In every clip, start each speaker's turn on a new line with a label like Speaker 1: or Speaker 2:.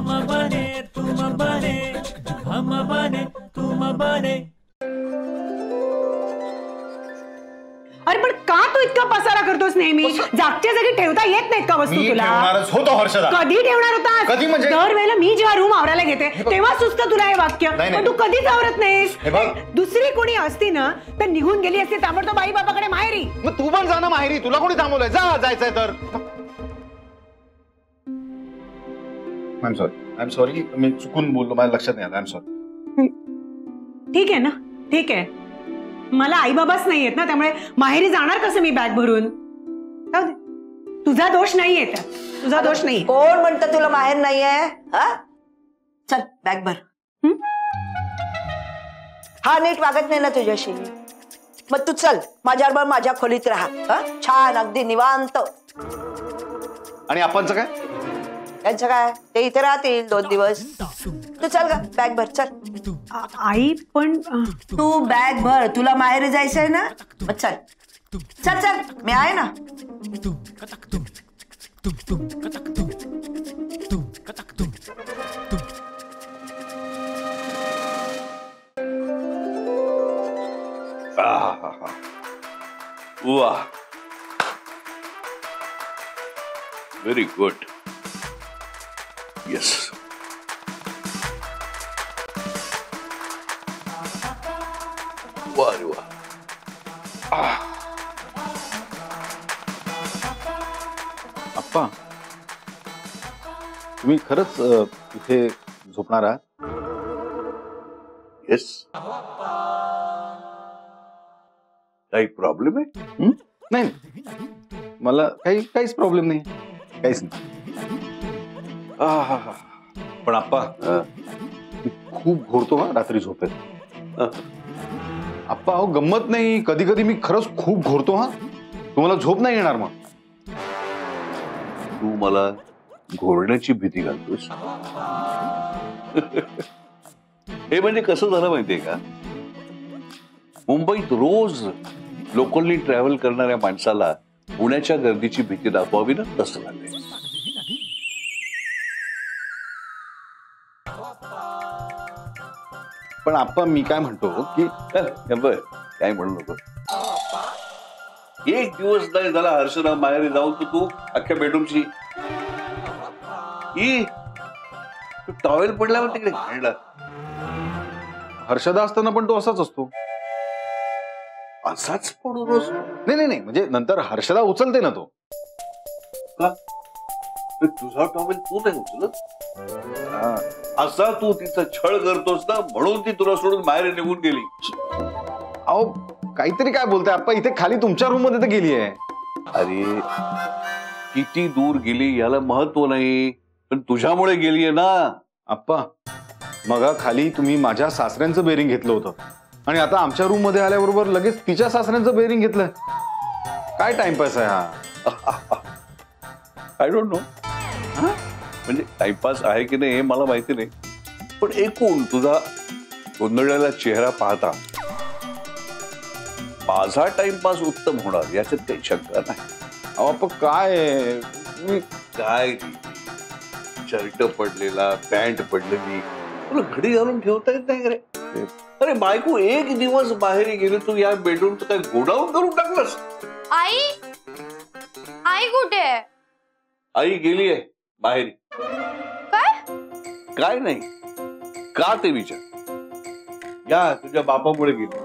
Speaker 1: हम बने तुम बने, हम बने तुम बने।
Speaker 2: अरे पण का तू इतका पसारा करतोस नेहमी? जागच्या जागी ठेवता येत नाहीत का वस्तू तुला?
Speaker 3: होतो हर्षदा.
Speaker 2: कधी ठेवणार होतास?
Speaker 3: कधी म्हणजे?
Speaker 2: दरवेळेला मी जेव्हा रूम आवरायला घेते तेव्हा सुचतं तुला हे वाक्य, पण तू कधीच आवरत नाहीस. दुसरी कोणी असती ना तर निघून गेली असती ताबडतोब आई बाबाकडे माहेरी.
Speaker 3: मग तू पण जा ना माहेरी, तुला कोणी थांबवलंय? जा, जायचंय तर. आय एम सॉरी मी चुकून बोललो, माझ्या लक्षात नाही आलं. I am sorry.
Speaker 2: ठीक आहे ना, ठीक आहे. मला आई बाबाच नाही येत ना, त्यामुळे माहेरी जाणार कसं मी बॅग भरून? तुझा दोष नाहीये, तुझा दोष नाही.
Speaker 4: कोण म्हणतं तुला माहेर नाहीये? चल बॅग भर. हा नीट वागत नाही ना तुझ्याशी, मग तू चल माझ्याबरोबर माझ्या खोलीत राहा. छान अगदी निवांत.
Speaker 3: आणि आपणचं काय?
Speaker 4: त्यांचं काय, ते इथे राहतील 2 दिवस. तू चल ग, बॅग भर चल.
Speaker 2: आई पण
Speaker 4: तू बॅग भर, तुला माहेरी जायचंय ना, मग चल चल चल, मी आहे ना.
Speaker 5: वाह, व्हेरी गुड. येस, वाह रे वाह.
Speaker 3: अप्पा, तुम्ही खरंच इथे झोपणार आहात?
Speaker 5: येस. काही प्रॉब्लेम आहे?
Speaker 3: नाही, मला काहीच प्रॉब्लेम नाही, काहीच नाही. पण अप्पा, मी खूप घोरतो हा रात्री झोपेत. अप्पा हो, गंमत नाही, कधी कधी मी खरंच खूप घोरतो हा. तुम्हाला झोप नाही येणार मग.
Speaker 5: तू मला घोरण्याची भीती घालतोस? हे म्हणजे कसं झालं माहितीये का, मुंबईत रोज लोकलनी ट्रॅव्हल करणाऱ्या माणसाला पुण्याच्या गर्दीची भीती दाखवावी ना, तसं झालंय.
Speaker 3: पण अप्पा, मी काय म्हणतो की
Speaker 5: काय म्हणू नको. एक दिवस नाही झाला हर्षदा माहेरी जाऊन तू अख्ख्या बेडरूमची टॉवेल पडल्यावर तिकडे खेळला.
Speaker 3: हर्षदा असताना पण तो असाच असतो.
Speaker 5: असाच पडू रोज?
Speaker 3: नाही, म्हणजे नंतर हर्षदा उचलते ना तो.
Speaker 5: का? तुझा टॉवेल तू नाही उचलत? असा तू तिचा छळ करतोस ना, म्हणून ती तुला सोडून बाहेर निघून गेली.
Speaker 3: अहो, काहीतरी काय बोलताय अप्पा, इथे खाली तुमच्या रूम मध्ये तर गेली आहे.
Speaker 5: अरे किती दूर गेली याला महत्व नाही, पण तुझ्यामुळे गेलीये ना.
Speaker 3: अप्पा, मग खाली तुम्ही माझ्या सासऱ्यांचं बेरिंग घेतलं होतं आणि आता आमच्या रूम मध्ये आल्याबरोबर लगेच तिच्या सासऱ्यांचं बेरिंग घेतलं. काय टाइमपास आहे हा?
Speaker 5: I don't know. म्हणजे टाइमपास आहे की नाही हे मला माहिती नाही, पण एकूण तुझा गोंधळलेला चेहरा पाहता माझा टाइमपास उत्तम होणार याच्यात काही शंका नाही.
Speaker 3: अहो अप्पा, काय
Speaker 5: काय शर्ट पडलेला, पॅन्ट पडलेली, तुला घडी घालून ठेवता येत नाही रे? अरे बायको एक दिवस बाहेर गेली, तू या बेडरूमचं काय गोडाऊन करून टाकलंस?
Speaker 6: आई, आई कुठे?
Speaker 5: आई गेलीये बाहेर. काय नाही, का ते विचार. या तुझ्या बापामुळे गेली.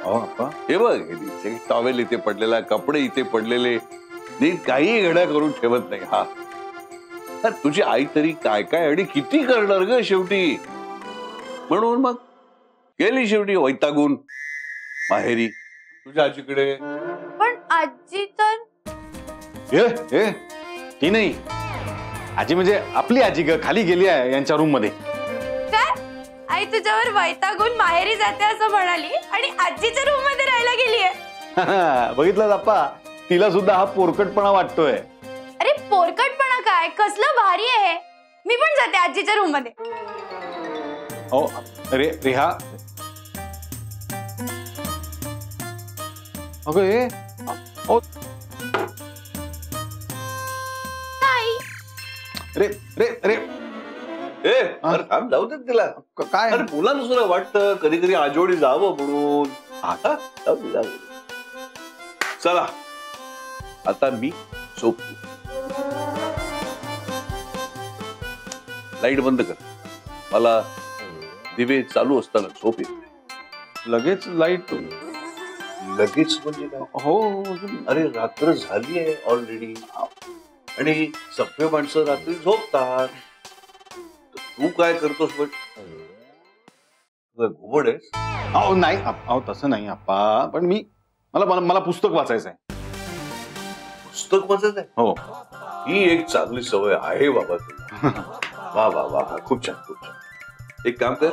Speaker 3: अहो अप्पा,
Speaker 5: हे बघ, टॉवेल इथे पडलेला, कपडे इथे पडलेले, नीट काही घड्या करून ठेवत नाही. हा, तुझी आई तरी काय काय आणि किती करणार ग शेवटी. म्हणून मग गेली शेवटी वैतागून माहेरी तुझ्या आजीकडे.
Speaker 6: पण आजी तर
Speaker 3: ती नाही आजी, म्हणजे आपली आजी ग, खाली गेली आहे यांच्या रूम मध्ये.
Speaker 6: काय? आई तुझ्यावर वैतागून माहेरी जाते असं म्हणाली आणि आजीच्या रूम मध्ये राहायला गेलीये.
Speaker 3: बघितलं अप्पा, तिला सुद्धा हा पोरकटपणा वाटतोय.
Speaker 6: अरे पोरकटपणा काय, कसलं भारी आहे. मी पण जाते आजीच्या रूम मध्ये.
Speaker 3: हो अरे रेहा, अगं हे रे रे रे
Speaker 5: अरे थांब, जाऊ दे तिला.
Speaker 3: काय
Speaker 5: अरे मुलांना सुद्धा वाटतं कधी कधी आजोळी जावं म्हणून. जाऊ दे, जाऊ दे. चला आता मी झोपतो. लाईट बंद कर. मला दिवे चालू असताना झोप येत नाही.
Speaker 3: लगेच लाईट?
Speaker 5: लगेच म्हणजे काय?
Speaker 3: हो.
Speaker 5: अरे रात्र झाली आहे ऑलरेडी आणि सभ्य माणसं रात्री झोपतात. तू काय करतोस पण? घुबड आहेस?
Speaker 3: अहो नाही अहो तसं नाही आप्पा, पण मला पुस्तक वाचायचं आहे.
Speaker 5: पुस्तक वाचत आहे?
Speaker 3: हो.
Speaker 5: ही एक चांगली सवय आहे बाबा तुला. वा वा वा, खूप छान खूप छान. एक काम कर,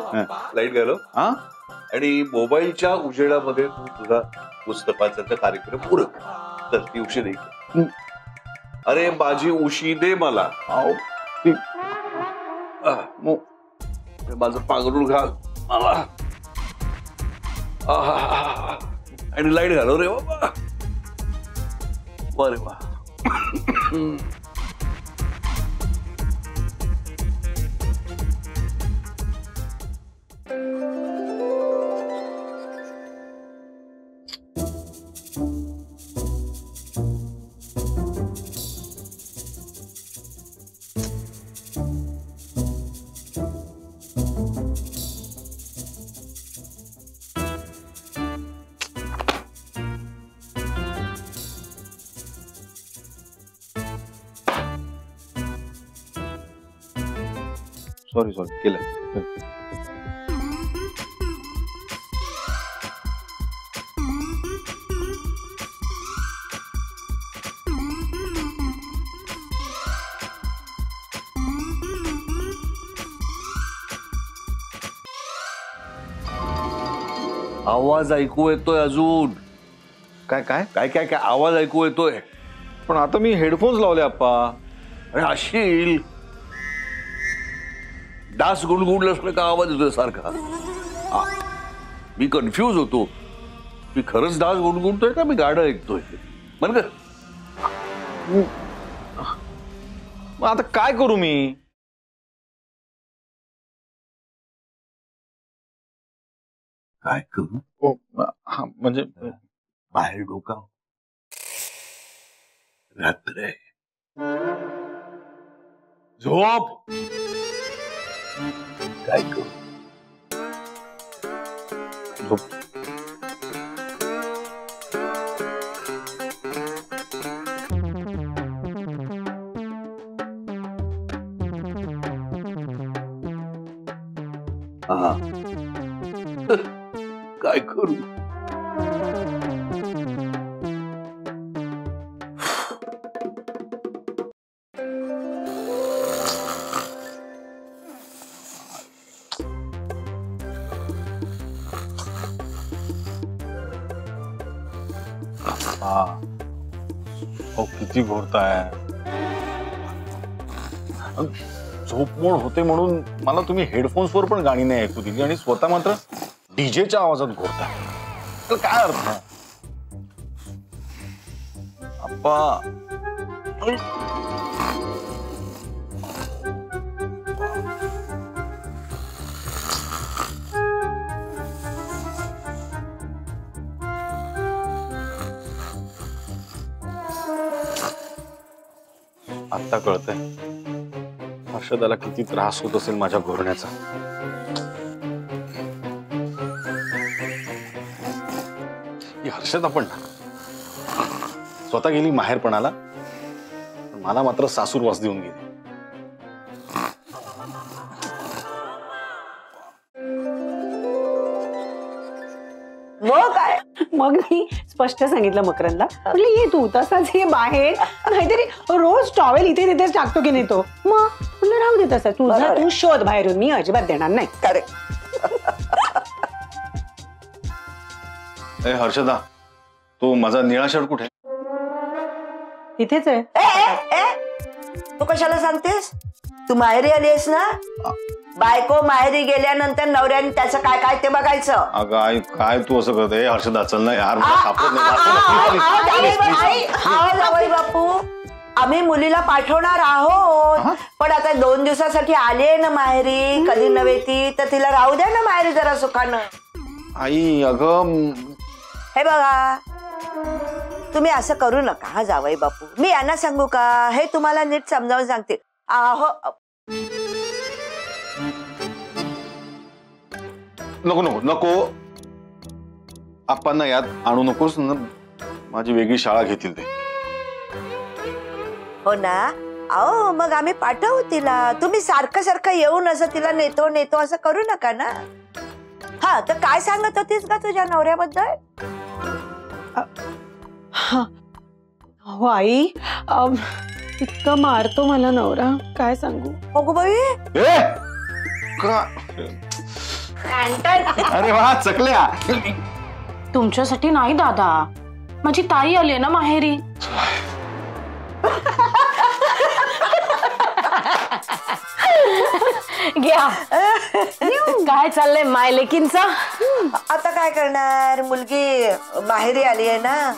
Speaker 5: लाईट घालव आणि मोबाईलच्या उजेडामध्ये तू तुझा पुस्तक वाचायचा कार्यक्रम उरक. तर ती उशी दे. अरे माझी उशी दे मला. माझं पांघरूण घाल मला आणि लाईट घालव रे बाबा. वा रे वा.
Speaker 3: सॉरी केलं.
Speaker 5: आवाज ऐकू येतोय अजून.
Speaker 3: काय काय
Speaker 5: काय काय काय आवाज ऐकू येतोय.
Speaker 3: पण आता मी हेडफोन्स लावले आप्पा.
Speaker 5: अरे अशील डास गुणगुणलं असलं का आवाज येतोय सारखा. मी कन्फ्यूज होतो. मी खरंच डास गुणगुणतोय का मी गाणं ऐकतोय. म्हण का
Speaker 3: मग आता काय करू मी?
Speaker 5: काय करू?
Speaker 3: म्हणजे
Speaker 5: बाहेर डोकाव. रात्र आहे. झोप. काय करू?
Speaker 3: झोप.
Speaker 5: काय करू?
Speaker 3: हो किती घोरताय. झोपमोड होते म्हणून मला तुम्ही हेडफोन्सवर पण गाणी नाही ऐकू दिली आणि स्वतः मात्र डीजेच्या आवाजात घोरताय. तर काय अर्थ आप्पा? आता कळतंय हर्षदाला किती त्रास होत असेल माझ्या घोरण्याचा. ही हर्षदा पण स्वतः गेली माहेरपणाला, मला मात्र सासूरवास देऊन गेली.
Speaker 4: मग काय?
Speaker 2: मग मी स्पष्ट सांगितलं मकरंदला, म्हटलं ये तू तसाच ये बाहेर, नाहीतरी रोज टॉवेल इथे तिथे टाकतो की नाही तो. मग म्हणलं राहू दे तसं, तुझा तू शोध बाहेरून, मी अजिबात देणार नाही.
Speaker 4: करेक्ट.
Speaker 3: ए हर्षदा, तो माझा निळा शर्ट कुठे?
Speaker 2: तिथेच आहे.
Speaker 4: तू कशाला सांगतेस? तू माहेरी आलीस ना? बायको माहेरी गेल्यानंतर नवऱ्याने त्याचं काय काय ते बघायचं.
Speaker 3: अगं आई काय तू असं करते? हर्षदा चल ना यार, मला सापडत नाही.
Speaker 4: बापू आम्ही मुलीला पाठवणार आहोत, पण आता 2 दिवसासाठी आली आहे ना माहेरी, कधी नव्हे ती, तर तिला राहू द्या ना माहेरी जरा सुखानं.
Speaker 3: आई अगं
Speaker 4: हे बघा, तुम्ही असं करू नका हा जावई बापू. मी यांना सांगू का, हे तुम्हाला नीट समजावून सांगते. आहो
Speaker 3: नको नको नको, आप्पांना यात आणू नकोस ना, माझी वेगळी शाळा घेतील ते.
Speaker 4: हो ना, अहो मग आम्ही पाठवू तिला. तुम्ही सारखं सारखं येऊन असं तिला नेतो नेतो असं करू नका ना. हा, तर काय सांगत होतीस का तुझ्या नवऱ्याबद्दल?
Speaker 2: हो आई, इतकं मारतो मला नवरा, काय सांगू.
Speaker 4: अगो बाई,
Speaker 3: ए! अरे वा चकल्या.
Speaker 7: तुमच्यासाठी नाही दादा, माझी ताई आली ना माहेरी. घ्या. काय चाललंय मायलेकींचा?
Speaker 4: आता काय करणार, मुलगी माहेरी आली आहे ना,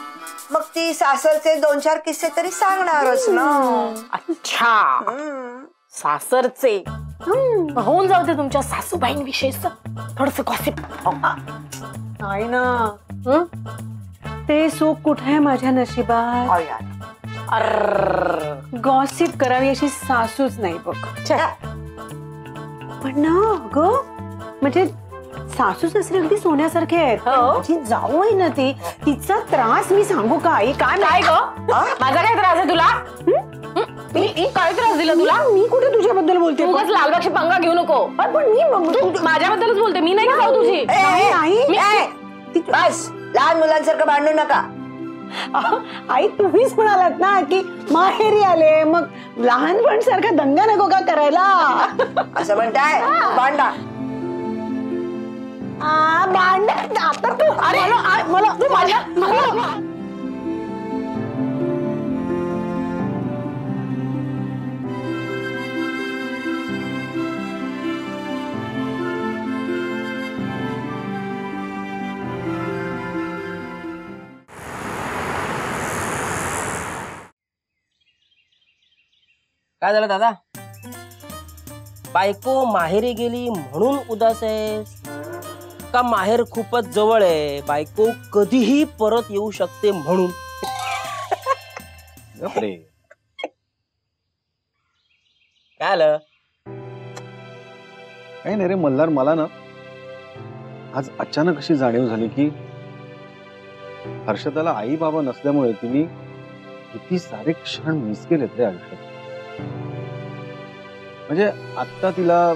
Speaker 4: मग ती सासरचे 2-4 किस्से तरी सांगणारच ना.
Speaker 7: अच्छा, सासरचे होऊन जाऊ दे तुमच्या सासूबाईंविषयीच थोडस गॉसिप.
Speaker 2: नाही ना, ते सुख कुठे आहे माझ्या नशिबात. गॉसिप करावी अशी सासूच नाही बघ. पण ना ग, म्हणजे सासू सासरे अगदी सोन्यासारखे आहेत. जी जाऊ आहे ना ती, तिचा त्रास मी सांगू का आई? काय
Speaker 7: काय ग, माझा काय त्रास आहे तुला? मी काय त्रास दिला तुला?
Speaker 2: मी कुठे तुझ्याबद्दल बोलते?
Speaker 7: उगाच लालबागची पंगा घेऊ नको.
Speaker 2: पण मी
Speaker 7: माझ्याबद्दलच बोलते, मी नाही का जाऊ तुझी.
Speaker 4: बस, लहान मुलांसारखं भांडू नका.
Speaker 2: आई तुम्हीच म्हणालात ना की माहेरी आले, मग लहानपण सारखा दंगा नको का करायला?
Speaker 4: असं म्हणताय, भांडा.
Speaker 2: भांडा आता तू. अरे मला तू माझ्या
Speaker 8: काय झालं दादा? बायको माहेरी गेली म्हणून उदास आहेस का माहेर खूपच जवळ आहे, बायको कधीही परत येऊ शकते म्हणून?
Speaker 3: बापरे.
Speaker 8: काय आलं?
Speaker 3: काही नाही रे मल्हार, मला ना आज अचानक अशी जाणीव झाली की हर्षदाला आई बाबा नसल्यामुळे तिने किती सारे क्षण मिस केलेत रे आयुष्यात. म्हणजे आता तिला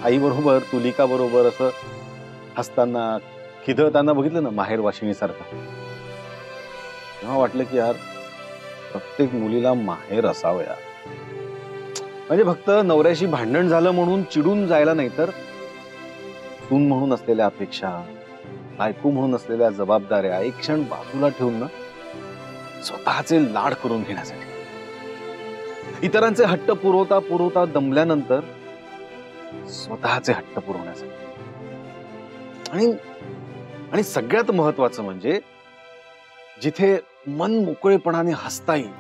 Speaker 3: आई बरोबर, तुलिका बरोबर असं हसताना खिदळताना बघितलं ना माहेर वाशिनी सारखं, तेव्हा वाटलं की यार प्रत्येक मुलीला माहेर असावं यार. म्हणजे फक्त नवऱ्याशी भांडण झालं म्हणून चिडून जायला नाही, तर सून म्हणून असलेल्या अपेक्षा, बायको म्हणून असलेल्या जबाबदाऱ्या एक क्षण बाजूला ठेवून ना स्वतःचे लाड करून घेण्यासाठी, इतरांचे हट्ट पुरवता पुरवता दमल्यानंतर स्वतःचे हट्ट पुरवण्यासाठी, आणि सगळ्यात महत्वाचं म्हणजे जिथे मन मोकळेपणाने हसता येईल,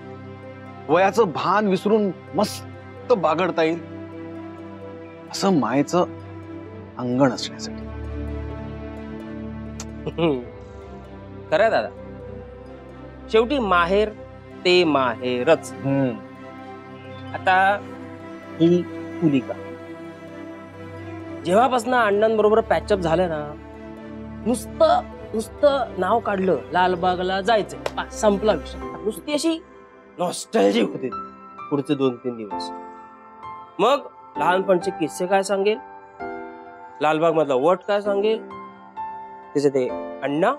Speaker 3: वयाचं भान विसरून मस्त बागडता येईल, असं मायेचं अंगण असण्यासाठी.
Speaker 8: खरं दादा, शेवटी माहेर ते माहेरच. आता ही तुलिका जेव्हापासून अण्णांबरोबर पॅचअप झालं ना, नुसतं नाव काढलं लालबागला जायचं, संपला विषय. नुसती अशी नॉस्टॅल्जिक होते पुढचे 2-3 दिवस. मग लहानपणचे किस्से काय सांगेल, लालबाग मधला वट काय सांगेल, त्याचे ते अण्णा,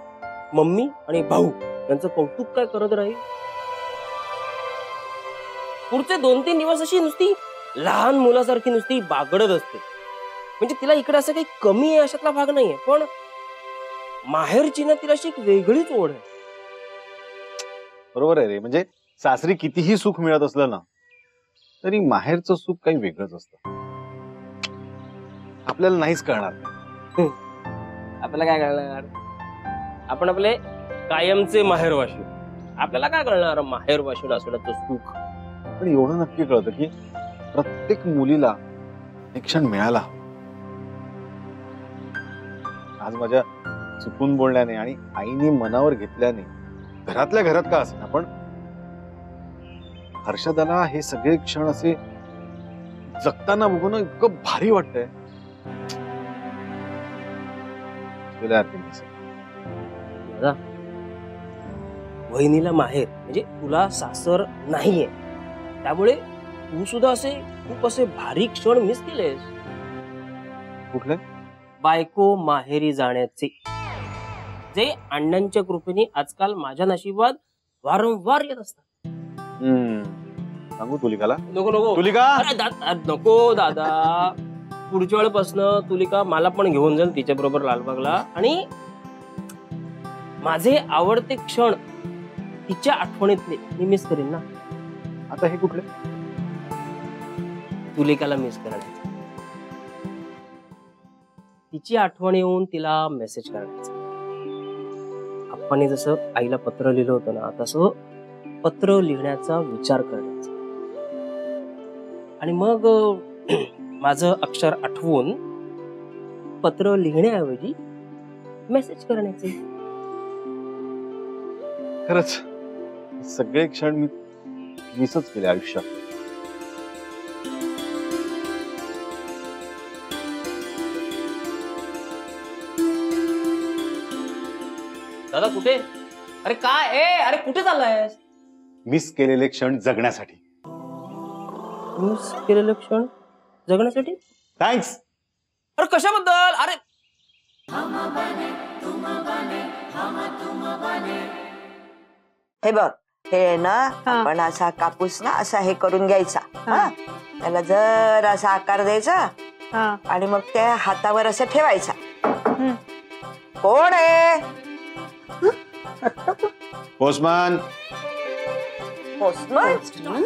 Speaker 8: मम्मी आणि भाऊ यांचं कौतुक काय करत राहील. पुढचे 2-3 दिवस अशी नुसती लहान मुलासारखी नुसती बागडत असते. म्हणजे तिला इकडे असं काही कमी आहे अशातला भाग नाहीये, पण माहेरची ना तिला अशी एक वेगळीच ओढ आहे.
Speaker 3: बरोबर आहे रे. म्हणजे सासरी कितीही सुख मिळत असलं ना, तरी माहेरचं सुख काही वेगळंच असतं. आपल्याला नाहीच कळणार.
Speaker 8: आपल्याला काय कळणार? आपण आपले कायमचे माहेरवाशी, आपल्याला काय कळणार माहेरवाशी असण्याचं सुख.
Speaker 3: पण एवढं नक्की कळतं की प्रत्येक मुलीला एक क्षण मिळाला. आज माझ्या चुकून बोलण्याने आणि आईने मनावर घेतल्याने घरातल्या घरात का असेना पण हर्षदाला हे सगळे क्षण असे जगताना बघून इतकं भारी वाटतंय.
Speaker 8: दादा, वहिनीला माहेर म्हणजे तुला सासर नाहीये, त्यामुळे तू सुद्धा असे खूप असे भारी क्षण मिस केलेस.
Speaker 3: कुठले?
Speaker 8: बायको माहेरी जाण्याचे, जे अण्णांच्या कृपेने आजकाल माझ्या नशिबात वारंवार येत असतात.
Speaker 3: सांगू तुलिकाला?
Speaker 8: नको नको
Speaker 3: तुलिका,
Speaker 8: नको दादा, पुढच्या वेळेपासून तुलिका मला पण घेऊन जाईल तिच्या बरोबर लालबागला, आणि माझे आवडते क्षण तिच्या आठवणीतले मी मिस करीन ना.
Speaker 3: आता हे कुठले?
Speaker 8: तुलिकाला मिस करण्याचं, तिची आठवण येऊन तिला मेसेज करण्याचं. आप्पांनी जसं आईला पत्र लिहिलं होतं ना, तसं पत्र लिहिण्याचा विचार करण्याचा, आणि मग माझं अक्षर आठवून पत्र लिहिण्याऐवजी मेसेज करण्याचे.
Speaker 3: खरंच सगळे क्षण मी मिसच केले आयुष्यात.
Speaker 8: दादा कुठे? अरे काय अरे कुठे चाललायस?
Speaker 3: मिस केलेले क्षण जगण्यासाठी.
Speaker 8: मिस केलेलं क्षण जगण्यासाठी?
Speaker 3: थँक्स.
Speaker 8: अरे कशाबद्दल? अरे
Speaker 4: हे बघ, हे ना आपण असा कापूस ना असा हे करून घ्यायचा, हा, त्याला जर असा आकार द्यायचा आणि मग त्या हातावर असं ठेवायचा. कोण आहे?
Speaker 3: पोस्टमन.
Speaker 4: पोस्टमन?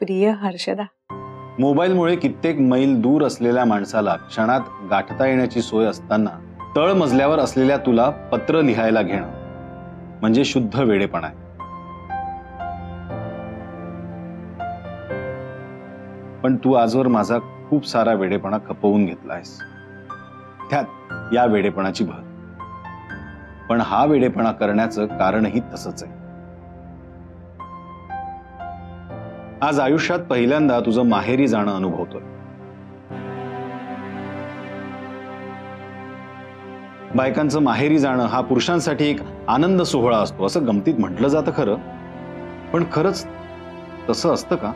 Speaker 2: प्रिय हर्षदा,
Speaker 3: मोबाईलमुळे कित्येक मैल दूर असलेल्या माणसाला क्षणात गाठता येण्याची सोय असताना तळमजल्यावर असलेल्या तुला पत्र लिहायला घेणं म्हणजे शुद्ध वेडेपणा आहे. पण तू आजवर माझा खूप सारा वेडेपणा खपवून घेतलायस, त्यात या वेडेपणाची भर. पण हा वेडेपणा करण्याचं कारणही तसंच आहे. आज आयुष्यात पहिल्यांदा तुझं माहेरी जाणं अनुभवतोय. बायकांचं माहेरी जाणं हा पुरुषांसाठी एक आनंद सोहळा असतो असं गमतीत म्हटलं जातं खरं, पण खरंच तसं असतं का?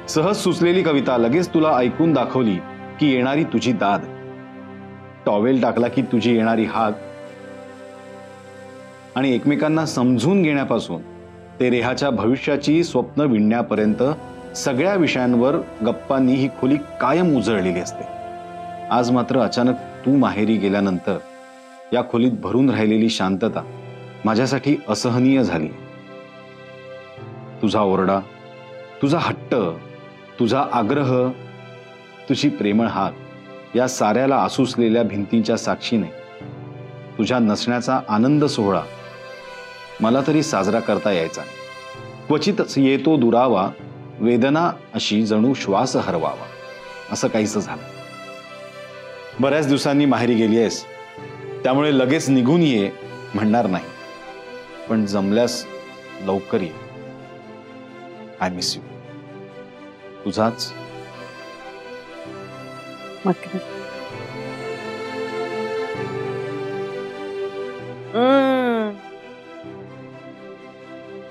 Speaker 3: सहज सुचलेली कविता लगेच तुला ऐकून दाखवली की येणारी तुझी दाद, टॉवेल टाकला की तुझी येणारी हाक, आणि एकमेकांना समजून घेण्यापासून ते रेहाच्या भविष्याची स्वप्न विणण्यापर्यंत सगळ्या विषयांवर गप्पांनी ही खोली कायम उजळलेली असते. आज मात्र अचानक तू माहेरी गेल्यानंतर या खोलीत भरून राहिलेली शांतता माझ्यासाठी असहनीय झाली. तुझा ओरडा, तुझा हट्ट, तुझा आग्रह, तुझी प्रेमळ हाक या साऱ्याला आसुसलेल्या भिंतींच्या साक्षीने तुझ्या नसण्याचा आनंद सोहळा मला तरी साजरा करता यायचा. क्वचितच येतो दुरावा, वेदना अशी जणू श्वास हरवावा, असं काहीसं झालं. बऱ्याच दिवसांनी माहेरी गेली आहेस, त्यामुळे लगेच निघून ये म्हणणार नाही, पण जमल्यास लवकर ये. I miss you. तुझाच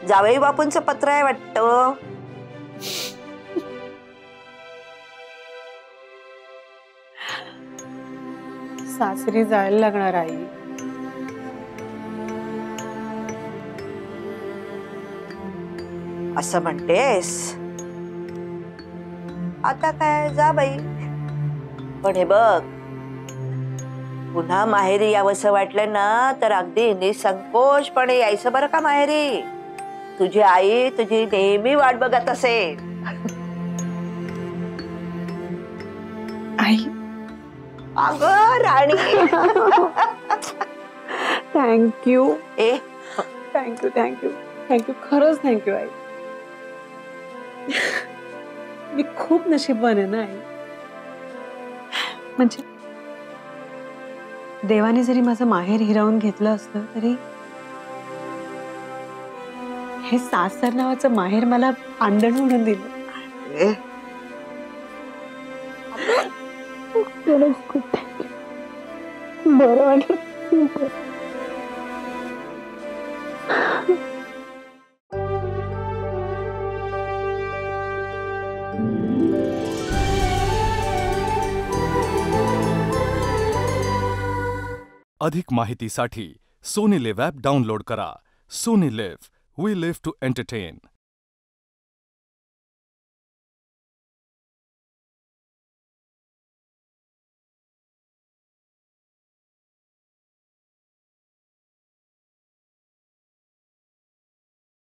Speaker 4: जावई बापूंचं पत्र आहे वाटतं.
Speaker 2: सासरी जायला लागणार आई.
Speaker 4: असं म्हणतेस? आता काय, जा बाई. पण हे बघ, पुन्हा माहेरी यावंसं वाटलं ना तर अगदी निसंकोचपणे यायचं बरं का माहेरी. तुझी आई तुझी नेहमी वाट बघत असेल.
Speaker 2: आई,
Speaker 4: अगं राणी.
Speaker 2: थँक्यू
Speaker 4: ए
Speaker 2: थँक्यू थँक्यू थँक्यू, खरंच थँक्यू आई. मी खूप नशीबवान आहे ना आई. म्हणजे देवाने जरी माझं माहेर हिरावून घेतलं असतं तरी हे सासर नावाचं माहेर मला आंदण म्हणून दिलं.
Speaker 4: ए,
Speaker 2: खूप थँक्यू. बरं वाटलं.
Speaker 9: अधिक माहितीसाठी सोनी लिव्ह ॲप डाउनलोड करा. Sony LIV, we live to entertain.